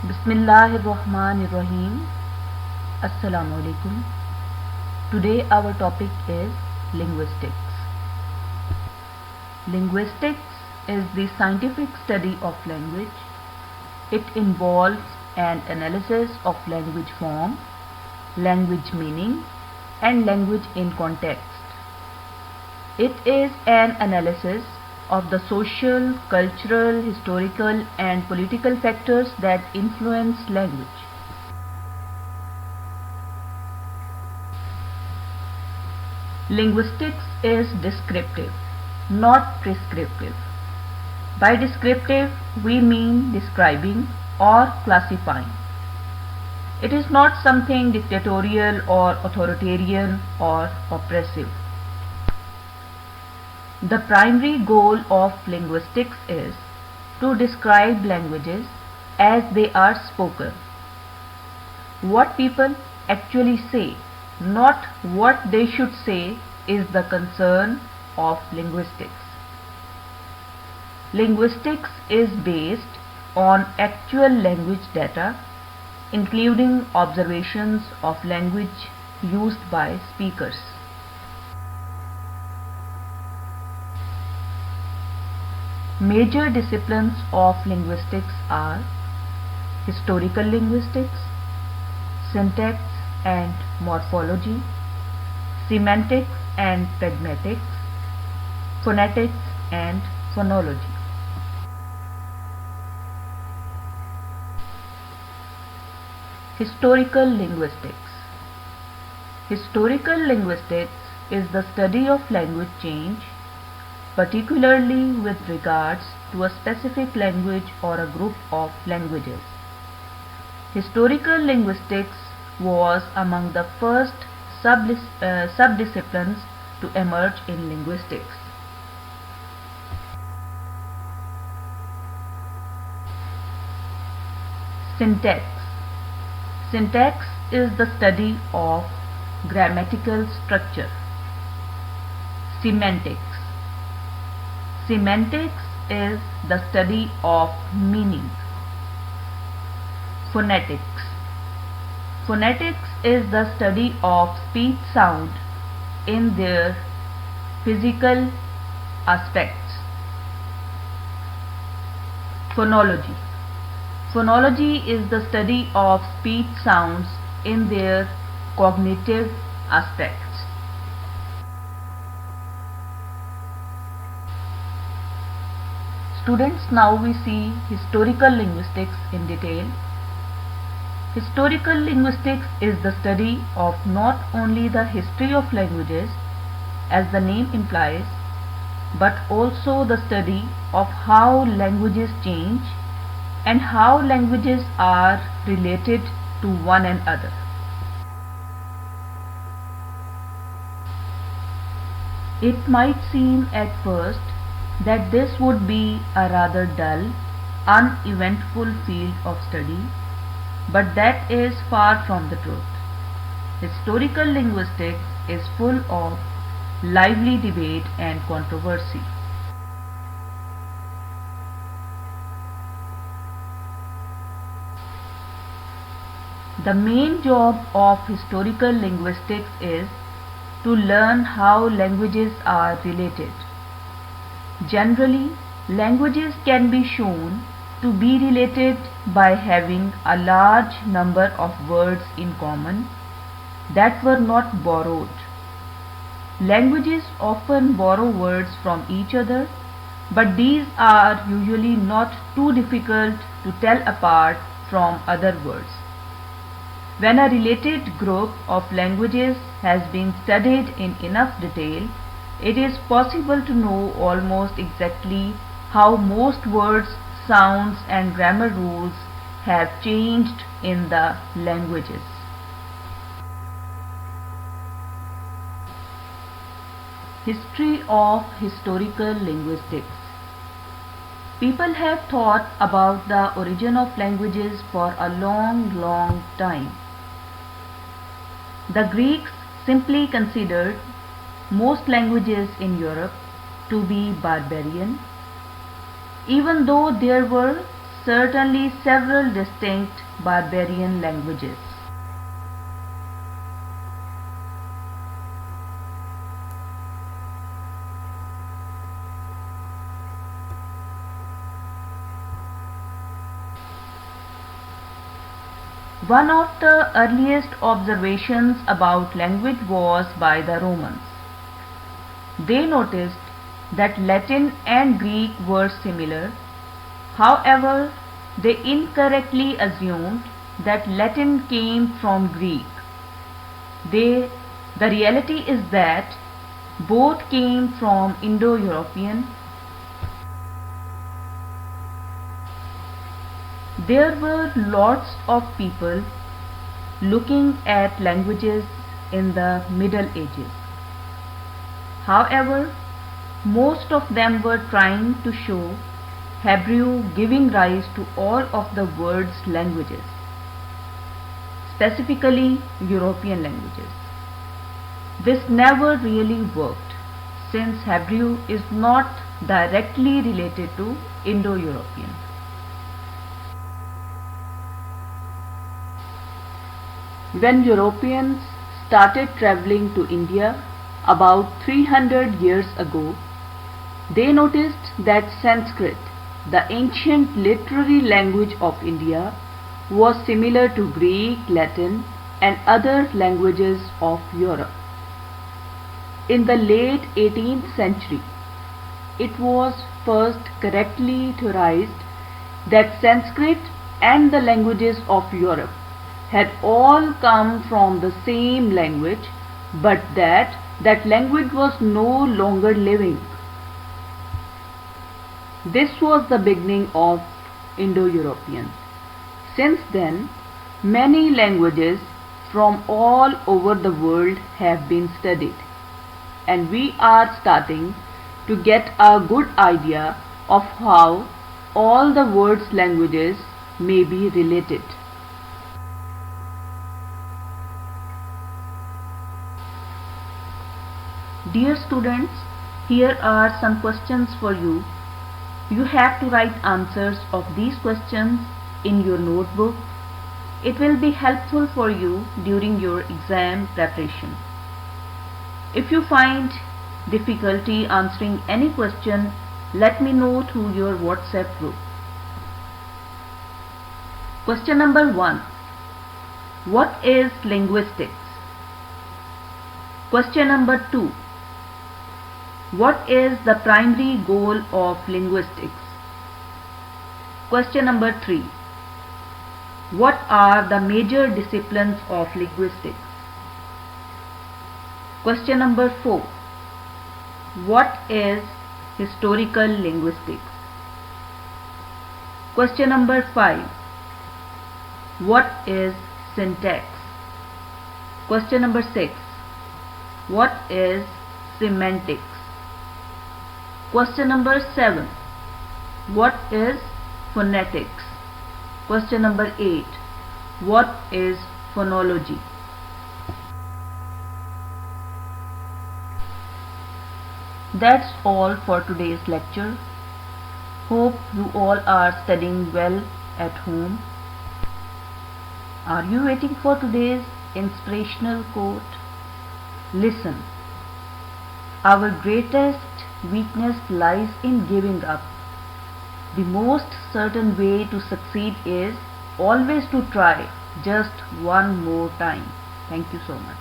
Bismillahirrahmanirrahim. Assalamu alaikum. Today our topic is linguistics. Linguistics is the scientific study of language. It involves an analysis of language form, language meaning, and language in context. It is an analysis of the social, cultural, historical, and political factors that influence language. Linguistics is descriptive, not prescriptive. By descriptive, we mean describing or classifying. It is not something dictatorial or authoritarian or oppressive. The primary goal of linguistics is to describe languages as they are spoken. What people actually say, not what they should say, is the concern of linguistics. Linguistics is based on actual language data, including observations of language used by speakers. Major disciplines of linguistics are historical linguistics, syntax and morphology, semantics and pragmatics, phonetics and phonology. Historical linguistics. Historical linguistics is the study of language change, particularly with regards to a specific language or a group of languages. Historical linguistics was among the first subdisciplines to emerge in linguistics. Syntax. Syntax is the study of grammatical structure. Semantics. Semantics is the study of meaning. Phonetics. Phonetics is the study of speech sound in their physical aspects. Phonology. Phonology is the study of speech sounds in their cognitive aspects. Students, now we see historical linguistics in detail. Historical linguistics is the study of not only the history of languages, as the name implies, but also the study of how languages change and how languages are related to one another. It might seem at first that this would be a rather dull, uneventful field of study, but that is far from the truth. Historical linguistics is full of lively debate and controversy. The main job of historical linguistics is to learn how languages are related. Generally, languages can be shown to be related by having a large number of words in common that were not borrowed. Languages often borrow words from each other, but these are usually not too difficult to tell apart from other words. When a related group of languages has been studied in enough detail, it is possible to know almost exactly how most words, sounds, and grammar rules have changed in the languages. History of historical linguistics. People have thought about the origin of languages for a long time. The Greeks simply considered most languages in Europe to be barbarian, even though there were certainly several distinct barbarian languages. One of the earliest observations about language was by the Romans. They noticed that Latin and Greek were similar. However, they incorrectly assumed that Latin came from Greek. The reality is that both came from Indo-European. There were lots of people looking at languages in the Middle Ages. However, most of them were trying to show Hebrew giving rise to all of the world's languages, specifically European languages. This never really worked, since Hebrew is not directly related to Indo-European. When Europeans started traveling to India about 300 years ago, they noticed that Sanskrit, the ancient literary language of India, was similar to Greek, Latin, and other languages of Europe. In the late 18th century, it was first correctly theorized that Sanskrit and the languages of Europe had all come from the same language, but that language was no longer living. This was the beginning of Indo-European. Since then, many languages from all over the world have been studied, and we are starting to get a good idea of how all the world's languages may be related. Dear students, here are some questions for you. You have to write answers of these questions in your notebook. It will be helpful for you during your exam preparation. If you find difficulty answering any question, let me know through your WhatsApp group. Question number 1. What is linguistics? Question number 2. What is the primary goal of linguistics? Question number 3. What are the major disciplines of linguistics? Question number 4. What is historical linguistics? Question number 5. What is syntax? Question number 6. What is semantics? Question number 7. What is phonetics? Question number 8. What is phonology? That's all for today's lecture. Hope you all are studying well at home. Are you waiting for today's inspirational quote? Listen. Our greatest weakness lies in giving up. The most certain way to succeed is always to try just one more time. Thank you so much.